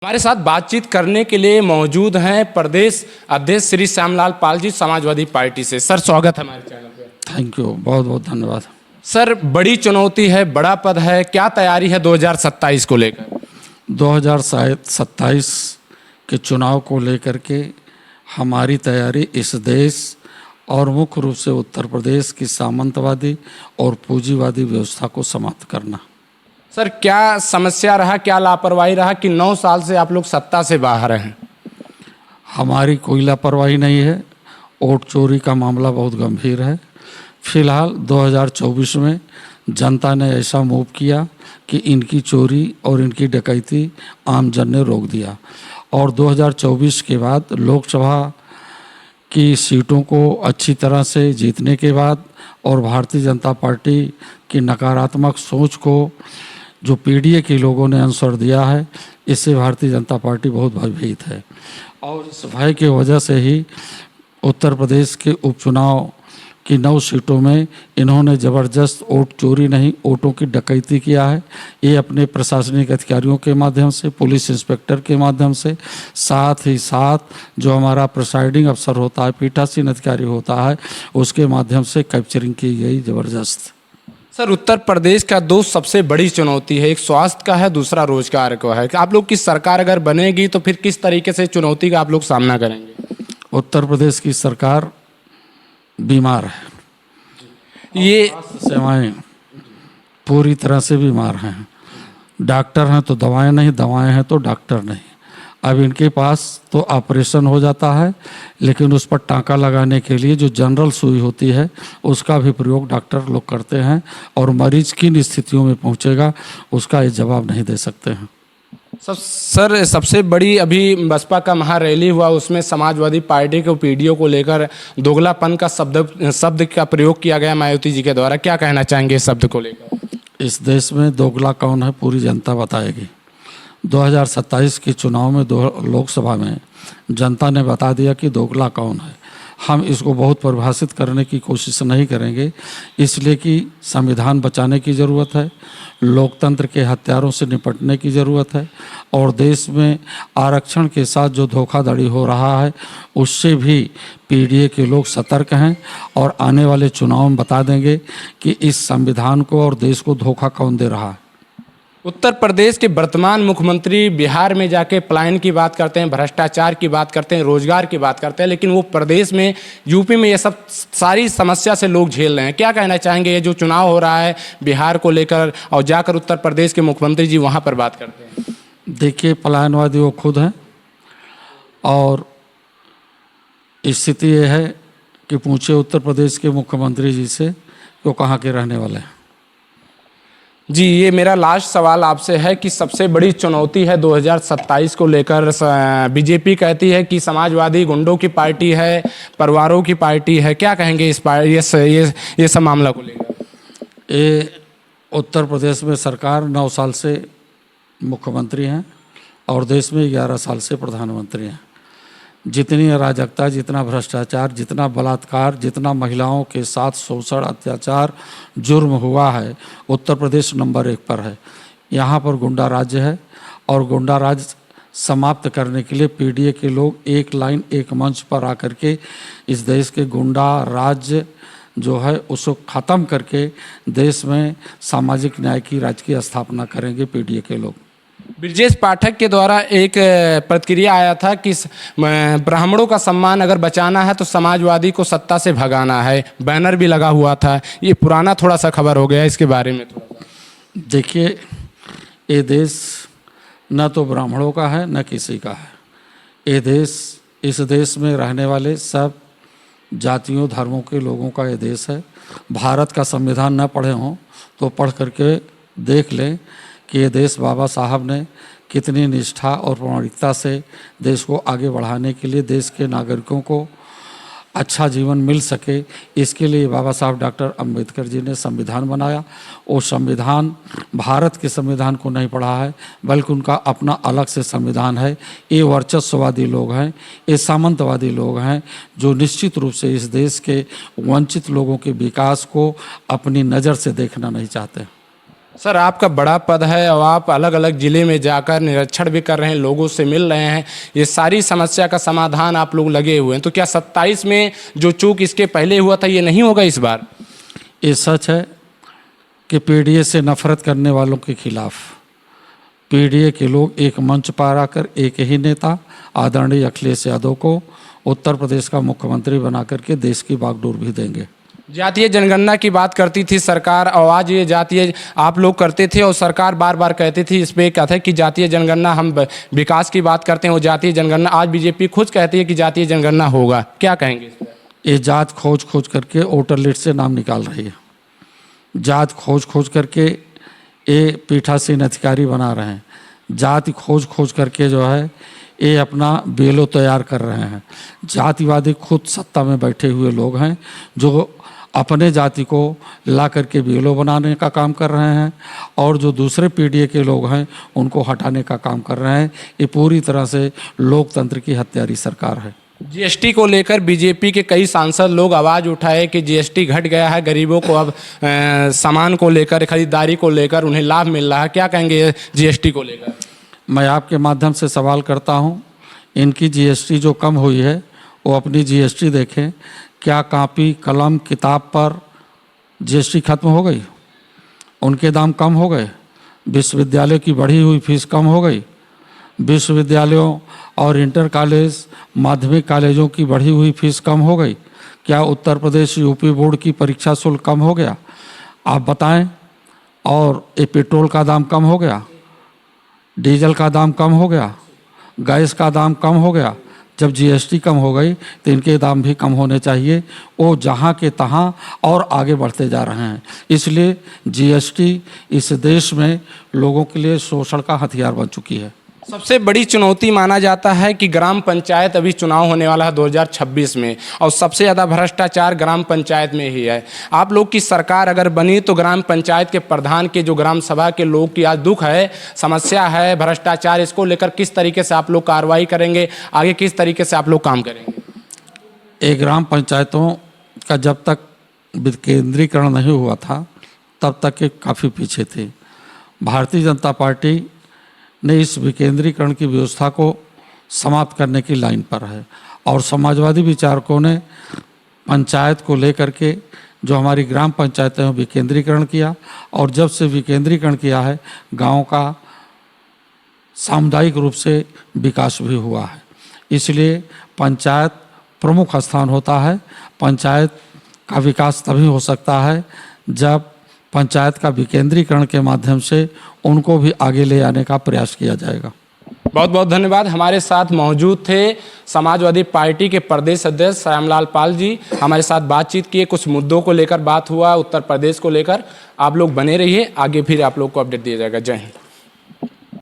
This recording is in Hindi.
हमारे साथ बातचीत करने के लिए मौजूद हैं प्रदेश अध्यक्ष श्री श्यामलाल पाल जी, समाजवादी पार्टी से। सर, स्वागत है हमारे चैनल पे। थैंक यू, बहुत बहुत धन्यवाद। सर, बड़ी चुनौती है, बड़ा पद है, क्या तैयारी है 2027 को लेकर? 2027 के चुनाव को लेकर के हमारी तैयारी इस देश और मुख्य रूप से उत्तर प्रदेश की सामंतवादी और पूंजीवादी व्यवस्था को समाप्त करना। सर, क्या समस्या रहा, क्या लापरवाही रहा कि 9 साल से आप लोग सत्ता से बाहर हैं? हमारी कोई लापरवाही नहीं है। वोट चोरी का मामला बहुत गंभीर है। फिलहाल 2024 में जनता ने ऐसा मूव किया कि इनकी चोरी और इनकी डकैती आम जन ने रोक दिया, और 2024 के बाद लोकसभा की सीटों को अच्छी तरह से जीतने के बाद और भारतीय जनता पार्टी की नकारात्मक सोच को जो पीडीए के लोगों ने आंसर दिया है, इससे भारतीय जनता पार्टी बहुत भयभीत है। और इस भय की वजह से ही उत्तर प्रदेश के उपचुनाव की 9 सीटों में इन्होंने ज़बरदस्त वोट चोरी नहीं, वोटों की डकैती किया है। ये अपने प्रशासनिक अधिकारियों के माध्यम से, पुलिस इंस्पेक्टर के माध्यम से, साथ ही साथ जो हमारा प्रिसाइडिंग अफसर होता है, पीठासीन अधिकारी होता है, उसके माध्यम से कैप्चरिंग की गई ज़बरदस्त। सर, उत्तर प्रदेश का 2 सबसे बड़ी चुनौती है, एक स्वास्थ्य का है, दूसरा रोजगार का है। आप लोग की सरकार अगर बनेगी तो फिर किस तरीके से चुनौती का आप लोग सामना करेंगे? उत्तर प्रदेश की सरकार बीमार है। ये सेवाएं पूरी तरह से बीमार हैं। डॉक्टर हैं तो दवाएं नहीं, दवाएं हैं तो डॉक्टर नहीं। अब इनके पास तो ऑपरेशन हो जाता है, लेकिन उस पर टाँका लगाने के लिए जो जनरल सुई होती है उसका भी प्रयोग डॉक्टर लोग करते हैं, और मरीज किन स्थितियों में पहुंचेगा उसका ये जवाब नहीं दे सकते हैं। सर, सबसे बड़ी अभी बसपा का महारैली हुआ, उसमें समाजवादी पार्टी को पीडीओ को लेकर दोगलापन का शब्द का प्रयोग किया गया मायावती जी के द्वारा। क्या कहना चाहेंगे इस शब्द को लेकर? इस देश में दोगला कौन है पूरी जनता बताएगी। 2027 के चुनाव में लोकसभा में जनता ने बता दिया कि दोगला कौन है। हम इसको बहुत परिभाषित करने की कोशिश नहीं करेंगे, इसलिए कि संविधान बचाने की ज़रूरत है, लोकतंत्र के हत्यारों से निपटने की ज़रूरत है, और देश में आरक्षण के साथ जो धोखाधड़ी हो रहा है उससे भी पीडीए के लोग सतर्क हैं, और आने वाले चुनाव में बता देंगे कि इस संविधान को और देश को धोखा कौन दे रहा है। उत्तर प्रदेश के वर्तमान मुख्यमंत्री बिहार में जाके पलायन की बात करते हैं, भ्रष्टाचार की बात करते हैं, रोजगार की बात करते हैं, लेकिन वो प्रदेश में, यूपी में ये सब सारी समस्या से लोग झेल रहे हैं। क्या कहना चाहेंगे, ये जो चुनाव हो रहा है बिहार को लेकर, और जाकर उत्तर प्रदेश के मुख्यमंत्री जी वहाँ पर बात करते हैं? देखिए, पलायनवादी वो खुद हैं, और स्थिति ये है कि पूछे उत्तर प्रदेश के मुख्यमंत्री जी से वो कहाँ के रहने वाले हैं। जी, ये मेरा लास्ट सवाल आपसे है कि सबसे बड़ी चुनौती है 2027 को लेकर। बीजेपी कहती है कि समाजवादी गुंडों की पार्टी है, परिवारों की पार्टी है। क्या कहेंगे इस ये सब मामला को लेकर? ये उत्तर प्रदेश में सरकार 9 साल से मुख्यमंत्री हैं और देश में 11 साल से प्रधानमंत्री हैं। जितनी अराजकता, जितना भ्रष्टाचार, जितना बलात्कार, जितना महिलाओं के साथ शोषण, अत्याचार, जुर्म हुआ है, उत्तर प्रदेश नंबर 1 पर है। यहाँ पर गुंडा राज्य है, और गुंडा राज समाप्त करने के लिए पीडीए के लोग एक लाइन, एक मंच पर आकर के इस देश के गुंडा राज्य जो है उसको ख़त्म करके देश में सामाजिक न्याय की राज्य की स्थापना करेंगे पीडीए के लोग। ब्रजेश पाठक के द्वारा एक प्रतिक्रिया आया था कि ब्राह्मणों का सम्मान अगर बचाना है तो समाजवादी को सत्ता से भगाना है, बैनर भी लगा हुआ था। ये पुराना थोड़ा सा खबर हो गया, इसके बारे में थोड़ा सा। देखिए, ये देश न तो ब्राह्मणों का है न किसी का है। ये देश, इस देश में रहने वाले सब जातियों धर्मों के लोगों का ये देश है। भारत का संविधान न पढ़े हों तो पढ़ करके देख लें कि ये देश बाबा साहब ने कितनी निष्ठा और प्रामाणिकता से देश को आगे बढ़ाने के लिए, देश के नागरिकों को अच्छा जीवन मिल सके, इसके लिए बाबा साहब डॉक्टर अंबेडकर जी ने संविधान बनाया। वो संविधान भारत के संविधान को नहीं पढ़ा है, बल्कि उनका अपना अलग से संविधान है। ये वर्चस्ववादी लोग हैं, ये सामंतवादी लोग हैं, जो निश्चित रूप से इस देश के वंचित लोगों के विकास को अपनी नज़र से देखना नहीं चाहते। सर आपका बड़ा पद है और आप अलग अलग ज़िले में जाकर निरीक्षण भी कर रहे हैं, लोगों से मिल रहे हैं, ये सारी समस्या का समाधान आप लोग लगे हुए हैं, तो क्या 27 में जो चूक इसके पहले हुआ था ये नहीं होगा इस बार? ये सच है कि पीडीए से नफरत करने वालों के खिलाफ पीडीए के लोग एक मंच पर आकर एक ही नेता आदरणीय अखिलेश यादव को उत्तर प्रदेश का मुख्यमंत्री बना करके देश की बागडोर भी देंगे। जातीय जनगणना की बात करती थी सरकार और आज ये जातीय आप लोग करते थे और सरकार बार बार कहती थी इस पे क्या था कि जातीय जनगणना हम विकास की बात करते हैं, वो जातीय जनगणना आज बीजेपी खुद कहती है कि जातीय जनगणना होगा, क्या कहेंगे इस पर? ये जात खोज खोज करके वोटर लिस्ट से नाम निकाल रही है, जात खोज खोज करके ये पीठासीन अधिकारी बना रहे हैं, जाति खोज खोज करके जो है ये अपना बेलो तैयार कर रहे हैं। जातिवादी खुद सत्ता में बैठे हुए लोग हैं जो अपने जाति को ला करके बेलो बनाने का काम कर रहे हैं और जो दूसरे पीडीए के लोग हैं उनको हटाने का काम कर रहे हैं। ये पूरी तरह से लोकतंत्र की हत्यारी सरकार है। जीएसटी को लेकर बीजेपी के कई सांसद लोग आवाज़ उठाए कि जीएसटी घट गया है, गरीबों को अब सामान को लेकर खरीदारी को लेकर उन्हें लाभ मिल रहा है, क्या कहेंगे जीएसटी को लेकर? मैं आपके माध्यम से सवाल करता हूं, इनकी जीएसटी जो कम हुई है वो अपनी जीएसटी देखें, क्या कापी कलम किताब पर जीएसटी खत्म हो गई? उनके दाम कम हो गए? विश्वविद्यालय की बढ़ी हुई फीस कम हो गई? विश्वविद्यालयों और इंटर कॉलेज माध्यमिक कॉलेजों की बढ़ी हुई फीस कम हो गई? क्या उत्तर प्रदेश यूपी बोर्ड की परीक्षा शुल्क कम हो गया? आप बताएं। और ये पेट्रोल का दाम कम हो गया, डीजल का दाम कम हो गया, गैस का दाम कम हो गया। जब जीएसटी कम हो गई तो इनके दाम भी कम होने चाहिए। वो जहाँ के तहाँ और आगे बढ़ते जा रहे हैं। इसलिए जीएसटी इस देश में लोगों के लिए शोषण का हथियार बन चुकी है। सबसे बड़ी चुनौती माना जाता है कि ग्राम पंचायत, अभी चुनाव होने वाला है 2026 में और सबसे ज़्यादा भ्रष्टाचार ग्राम पंचायत में ही है। आप लोग की सरकार अगर बनी तो ग्राम पंचायत के प्रधान के जो ग्राम सभा के लोग की आज दुख है, समस्या है भ्रष्टाचार, इसको लेकर किस तरीके से आप लोग कार्रवाई करेंगे, आगे किस तरीके से आप लोग काम करेंगे? ये ग्राम पंचायतों का जब तक विकेंद्रीकरण नहीं हुआ था तब तक ये काफ़ी पीछे थे। भारतीय जनता पार्टी ने इस विकेंद्रीकरण की व्यवस्था को समाप्त करने की लाइन पर है और समाजवादी विचारकों ने पंचायत को लेकर के जो हमारी ग्राम पंचायतें हैं विकेंद्रीकरण किया और जब से विकेंद्रीकरण किया है गांव का सामुदायिक रूप से विकास भी हुआ है। इसलिए पंचायत प्रमुख स्थान होता है। पंचायत का विकास तभी हो सकता है जब पंचायत का विकेंद्रीकरण के माध्यम से उनको भी आगे ले आने का प्रयास किया जाएगा। बहुत बहुत धन्यवाद। हमारे साथ मौजूद थे समाजवादी पार्टी के प्रदेश अध्यक्ष श्यामलाल पाल जी, हमारे साथ बातचीत किए, कुछ मुद्दों को लेकर बात हुआ उत्तर प्रदेश को लेकर। आप लोग बने रहिए, आगे फिर आप लोग को अपडेट दिया जाएगा। जय हिंद।